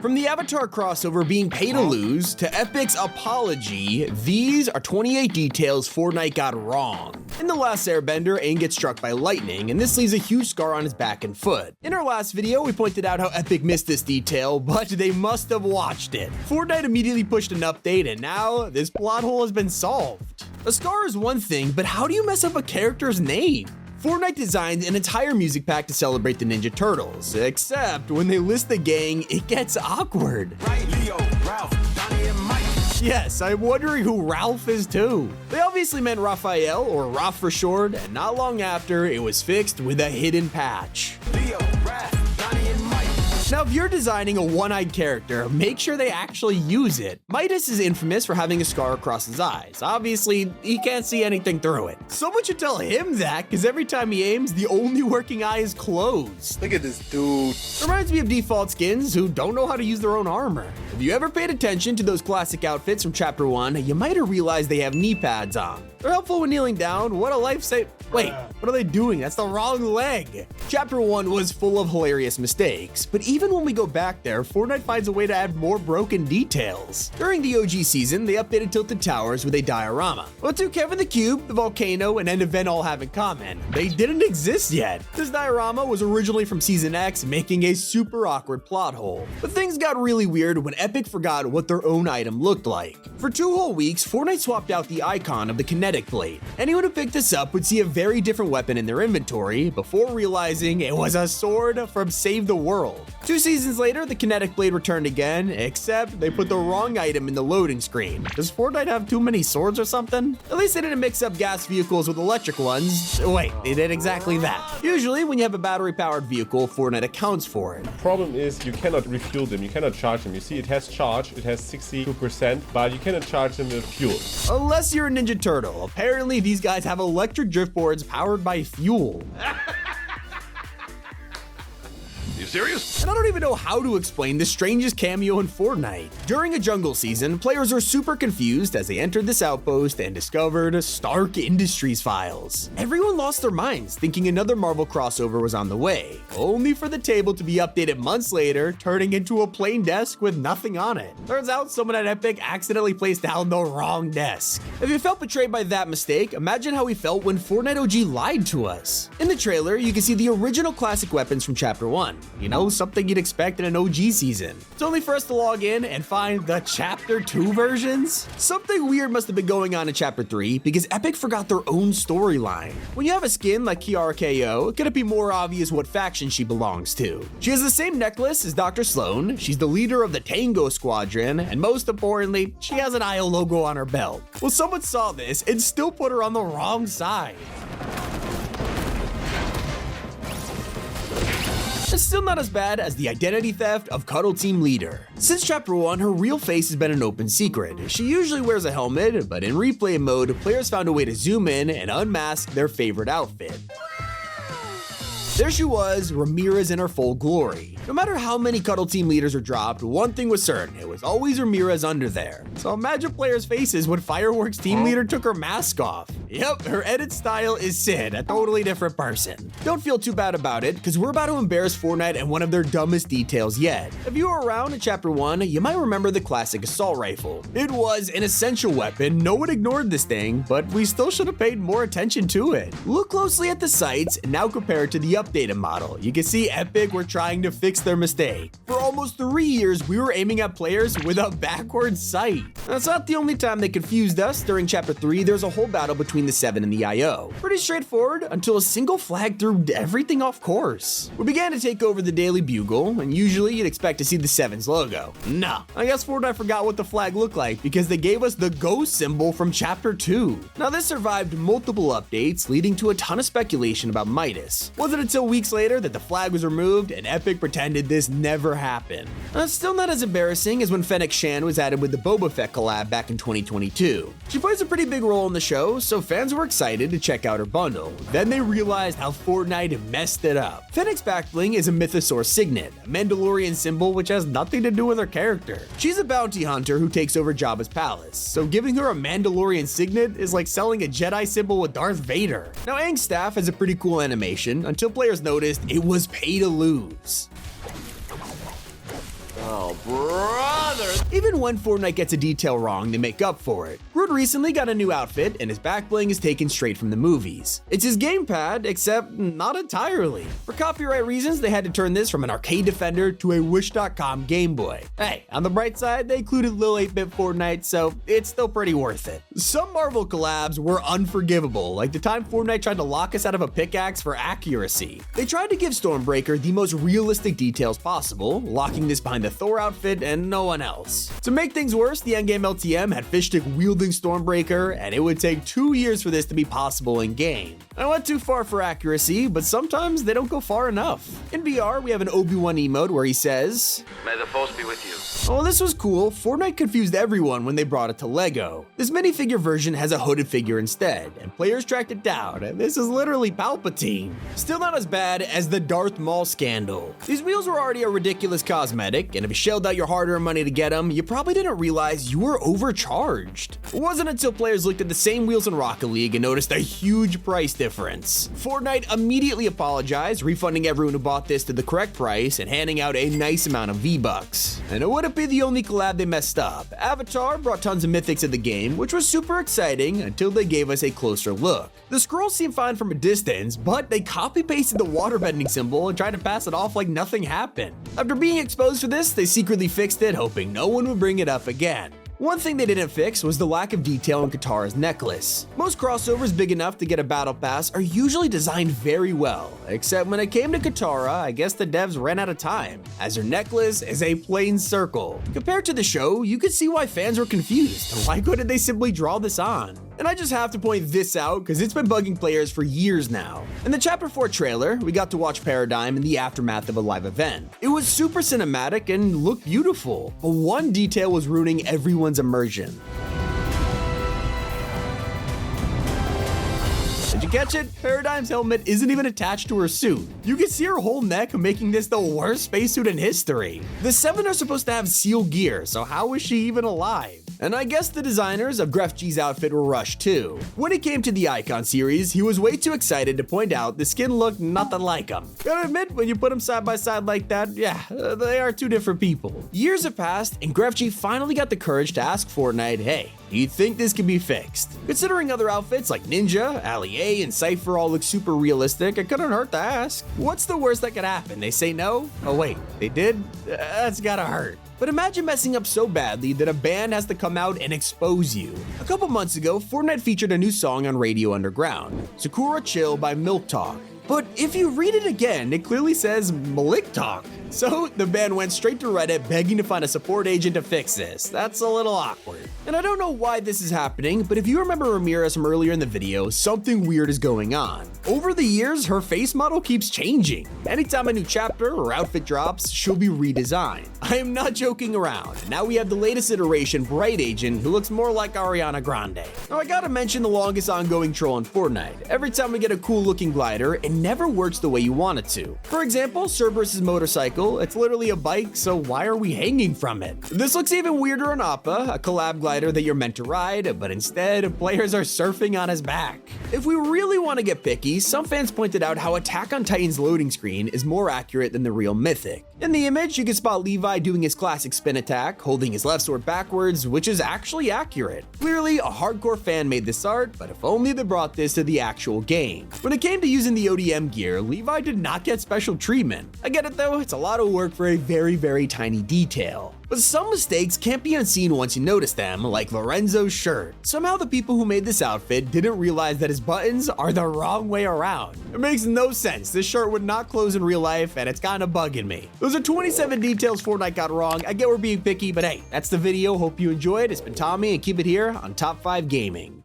From the Avatar crossover being pay to lose to Epic's apology, these are 28 details Fortnite got wrong. In The Last Airbender, Aang gets struck by lightning, and this leaves a huge scar on his back and foot. In our last video, we pointed out how Epic missed this detail, but they must have watched it. Fortnite immediately pushed an update, and now this plot hole has been solved. A scar is one thing, but how do you mess up a character's name? Fortnite designed an entire music pack to celebrate the Ninja Turtles, except when they list the gang, it gets awkward. Right, Leo, Ralph, Donnie, and Mike. Yes, I'm wondering who Ralph is too. They obviously meant Raphael, or Raph for short, and not long after, it was fixed with a hidden patch. Leo, Ralph, Donnie, and Mike. Now, if you're designing a one-eyed character, make sure they actually use it. Midas is infamous for having a scar across his eyes. Obviously, he can't see anything through it. Someone should tell him that, because every time he aims, the only working eye is closed. Look at this dude. Reminds me of default skins who don't know how to use their own armor. If you ever paid attention to those classic outfits from Chapter 1, you might have realized they have knee pads on. They're helpful when kneeling down. What a lifesaver. Wait, what are they doing? That's the wrong leg. Chapter 1 was full of hilarious mistakes, but even when we go back there, Fortnite finds a way to add more broken details. During the OG season, they updated Tilted Towers with a diorama. What do Kevin the Cube, the volcano, and End Event all have in common? They didn't exist yet. This diorama was originally from Season X, making a super awkward plot hole. But things got really weird when Epic forgot what their own item looked like. For 2 whole weeks, Fortnite swapped out the icon of the kinetic blade. Anyone who picked this up would see a very different weapon in their inventory before realizing it was a sword from Save the World. 2 seasons later, the kinetic blade returned again, except they put the wrong item in the loading screen. Does Fortnite have too many swords or something? At least they didn't mix up gas vehicles with electric ones. Wait, they did exactly that. Usually, when you have a battery-powered vehicle, Fortnite accounts for it. Problem is you cannot refuel them, you cannot charge them. You see, it has charge, it has 62%, but you cannot charge them with fuel. Unless you're a Ninja Turtle. Apparently, these guys have electric drift boards powered by fuel. You serious? And I don't even know how to explain the strangest cameo in Fortnite. During a jungle season, players are super confused as they entered this outpost and discovered Stark Industries files. Everyone lost their minds, thinking another Marvel crossover was on the way, only for the table to be updated months later, turning into a plain desk with nothing on it. Turns out someone at Epic accidentally placed down the wrong desk. If you felt betrayed by that mistake, imagine how we felt when Fortnite OG lied to us. In the trailer, you can see the original classic weapons from Chapter 1. You know, something you'd expect in an OG season. It's only for us to log in and find the Chapter 2 versions. Something weird must have been going on in Chapter 3 because Epic forgot their own storyline. When you have a skin like Kiara KO, could it be more obvious what faction she belongs to? She has the same necklace as Dr. Sloan, she's the leader of the Tango Squadron, and most importantly, she has an IO logo on her belt. Well, someone saw this and still put her on the wrong side. It's still not as bad as the identity theft of Cuddle Team Leader. Since Chapter 1, her real face has been an open secret. She usually wears a helmet, but in replay mode, players found a way to zoom in and unmask their favorite outfit. There she was, Ramirez in her full glory. No matter how many Cuddle Team leaders are dropped, one thing was certain, it was always Ramirez under there. So imagine players' faces when Fireworks team leader took her mask off. Yep, her edit style is Sid, a totally different person. Don't feel too bad about it, because we're about to embarrass Fortnite and one of their dumbest details yet. If you were around in Chapter 1, you might remember the classic assault rifle. It was an essential weapon, no one ignored this thing, but we still should have paid more attention to it. Look closely at the sights, and now compare it to the updated model. You can see Epic were trying to fix their mistake. For almost 3 years, we were aiming at players with a backwards sight. That's not the only time they confused us. During Chapter 3, there's a whole battle between the 7 and the IO. Pretty straightforward until a single flag threw everything off course. We began to take over the Daily Bugle, and usually you'd expect to see the 7's logo. Nah, I guess Fortnite forgot what the flag looked like because they gave us the ghost symbol from Chapter 2. Now this survived multiple updates, leading to a ton of speculation about Midas. Wasn't until weeks later that the flag was removed and Epic pretended this never happened. That's still not as embarrassing as when Fennec Shan was added with the Boba Fett collab back in 2022. She plays a pretty big role in the show, so fans were excited to check out her bundle. Then they realized how Fortnite messed it up. Fennec's back bling is a Mythosaur signet, a Mandalorian symbol which has nothing to do with her character. She's a bounty hunter who takes over Jabba's palace, so giving her a Mandalorian signet is like selling a Jedi symbol with Darth Vader. Now Aang's staff has a pretty cool animation until players noticed it was pay to lose. Oh, brother! Even when Fortnite gets a detail wrong, they make up for it. Groot recently got a new outfit, and his back bling is taken straight from the movies. It's his gamepad, except not entirely. For copyright reasons, they had to turn this from an arcade defender to a Wish.com Game Boy. Hey, on the bright side, they included Lil 8-Bit Fortnite, so it's still pretty worth it. Some Marvel collabs were unforgivable, like the time Fortnite tried to lock us out of a pickaxe for accuracy. They tried to give Stormbreaker the most realistic details possible, locking this behind the Thor outfit and no one else. To make things worse, the endgame LTM had Fishstick wielding Stormbreaker, and it would take 2 years for this to be possible in game. I went too far for accuracy, but sometimes they don't go far enough. In VR, we have an Obi-Wan emote where he says, May the force be with you. "Oh, this was cool. Fortnite confused everyone when they brought it to LEGO. This minifigure version has a hooded figure instead, and players tracked it down, and this is literally Palpatine. Still not as bad as the Darth Maul scandal. These wheels were already a ridiculous cosmetic, and if you shelled out your hard-earned money to get them, you probably didn't realize you were overcharged. It wasn't until players looked at the same wheels in Rocket League and noticed a huge price difference. Fortnite immediately apologized, refunding everyone who bought this to the correct price and handing out a nice amount of V-Bucks. And it wouldn't be the only collab they messed up. Avatar brought tons of mythics in the game, which was super exciting until they gave us a closer look. The scrolls seemed fine from a distance, but they copy-pasted the waterbending symbol and tried to pass it off like nothing happened. After being exposed for this, they secretly fixed it, hoping no one would bring it up again. One thing they didn't fix was the lack of detail in Katara's necklace. Most crossovers big enough to get a battle pass are usually designed very well, except when it came to Katara, I guess the devs ran out of time, as her necklace is a plain circle. Compared to the show, you could see why fans were confused. Why couldn't they simply draw this on? And I just have to point this out because it's been bugging players for years now. In the Chapter 4 trailer, we got to watch Paradigm in the aftermath of a live event. It was super cinematic and looked beautiful, but one detail was ruining everyone's immersion. Did you catch it? Paradigm's helmet isn't even attached to her suit. You can see her whole neck, making this the worst spacesuit in history. The 7 are supposed to have SEAL gear, so how is she even alive? And I guess the designers of Gref G's outfit were rushed too. When it came to the Icon series, he was way too excited to point out the skin looked nothing like him. Gotta admit, when you put them side by side like that, yeah, they are two different people. Years have passed, and Gref G finally got the courage to ask Fortnite, hey, do you think this can be fixed? Considering other outfits like Ninja, Ali A, and Cypher all look super realistic, it couldn't hurt to ask. What's the worst that could happen? They say no? Oh wait, they did? That's gotta hurt. But imagine messing up so badly that a band has to come out and expose you. A couple months ago, Fortnite featured a new song on Radio Underground, Sakura Chill by Milk Talk. But if you read it again, it clearly says Malik Talk. So the band went straight to Reddit begging to find a support agent to fix this. That's a little awkward. And I don't know why this is happening, but if you remember Ramirez from earlier in the video, something weird is going on. Over the years, her face model keeps changing. Anytime a new chapter or outfit drops, she'll be redesigned. I am not joking around. Now we have the latest iteration, Bright Agent, who looks more like Ariana Grande. Now I gotta mention the longest ongoing troll in Fortnite. Every time we get a cool looking glider, it never works the way you want it to. For example, Cerberus's motorcycle, it's literally a bike, so why are we hanging from it? This looks even weirder on Appa, a collab glider that you're meant to ride, but instead, players are surfing on his back. If we really want to get picky, some fans pointed out how Attack on Titan's loading screen is more accurate than the real Mythic. In the image, you can spot Levi doing his classic spin attack, holding his left sword backwards, which is actually accurate. Clearly, a hardcore fan made this art, but if only they brought this to the actual game. When it came to using the ODM gear, Levi did not get special treatment. I get it though, it's a lot of work for a very, very tiny detail. But some mistakes can't be unseen once you notice them, like Lorenzo's shirt. Somehow the people who made this outfit didn't realize that his buttons are the wrong way around. It makes no sense. This shirt would not close in real life, and it's kinda bugging me. Those are 27 details Fortnite got wrong. I get we're being picky, but hey, that's the video. Hope you enjoyed. It's been Tommy, and keep it here on Top 5 Gaming.